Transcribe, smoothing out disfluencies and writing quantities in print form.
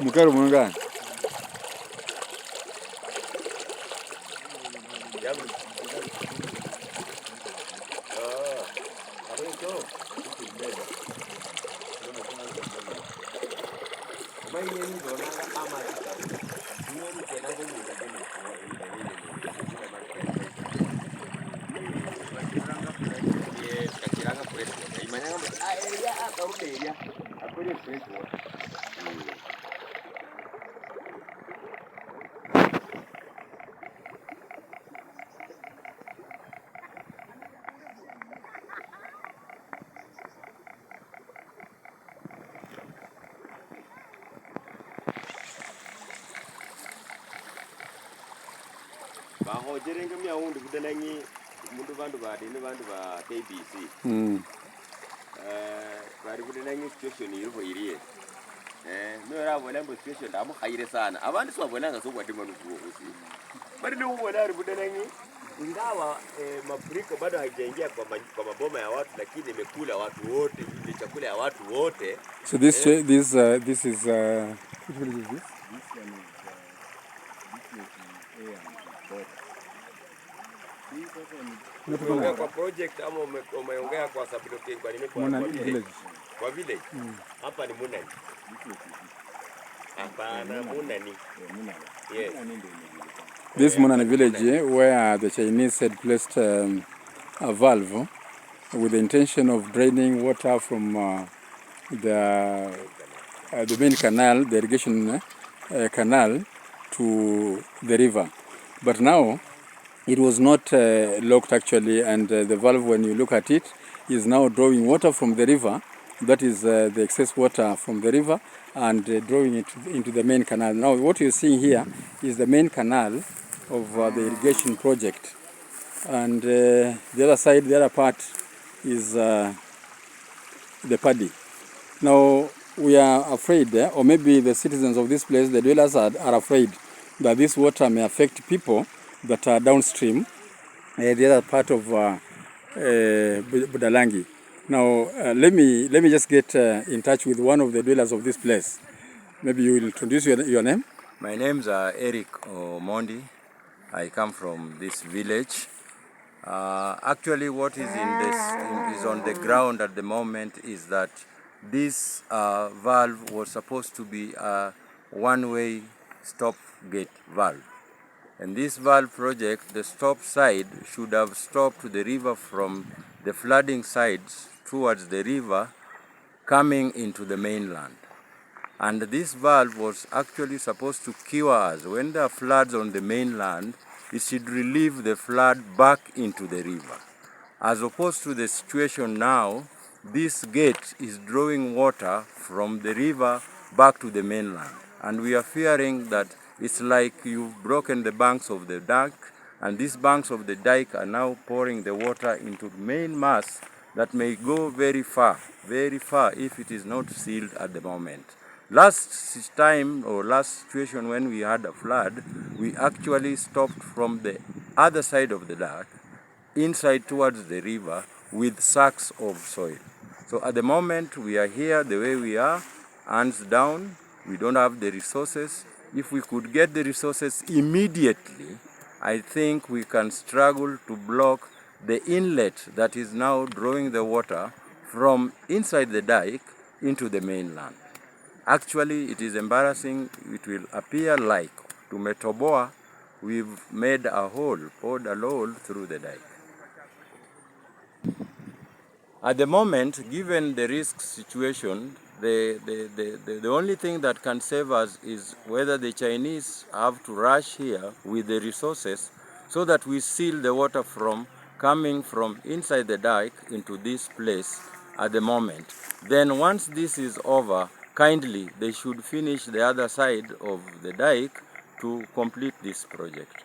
Mukaro mwanga. Baho jerenga mi awundi Budalangi mundu bandu ba KBC. Bari Budalangi situation iriho iriye. No rabona mbo situation ndamu khayire sana. Abandi swabona nga sokwa dimanu kuosi. Bari no ubona Budalangi ingawa mafuriko bado haijaingia kwa maboma ya watu, lakini imekula watu wote, ile chakula ya watu wote. So this is which village is this? This one is Umeongea kwa project ama umeongea kwa sublocation kwa nini kwa village? Kwa village? Hapa ni Munani. Hapana, Munani. Yes. This Munani village where the Chinese had placed a valve with the intention of draining water from the main canal, the irrigation canal, to the river. But now it was not locked actually, and the valve, when you look at it, is now drawing water from the river. That is the excess water from the river, and drawing it into the main canal. Now what you're seeing here is the main canal of the irrigation project. And the other side, the other part is the paddy. Now we are afraid, or maybe the citizens of this place, the dwellers are afraid that this water may affect people that are downstream, the other part of Budalangi. Now let me just get in touch with one of the dwellers of this place. Maybe you will introduce your name. My name's Eric Omondi. I come from this village. Actually, what is is on the ground at the moment is that this valve was supposed to be a one-way stop gate valve. And this valve project, the stop side should have stopped the river from the flooding sides towards the river coming into the mainland. And this valve was actually supposed to cure us. When there are floods on the mainland, it should relieve the flood back into the river. As opposed to the situation now, this gate is drawing water from the river back to the mainland. And we are fearing that it's like you've broken the banks of the dyke, and these banks of the dyke are now pouring the water into the main mass that may go very far if it is not sealed at the moment. Last time or last situation when we had a flood, we actually stopped from the other side of the dyke, inside towards the river, with sacks of soil. So at the moment we are here the way we are, hands down, we don't have the resources. If we could get the resources immediately, I think we can struggle to block the inlet that is now drawing the water from inside the dyke into the mainland. Actually, it is embarrassing. It will appear like to Metoboa, we've made a hole, poured a hole through the dyke. At the moment, given the risk situation, the only thing that can save us is whether the Chinese have to rush here with the resources so that we seal the water from coming from inside the dyke into this place at the moment. Then once this is over, kindly they should finish the other side of the dyke to complete this project.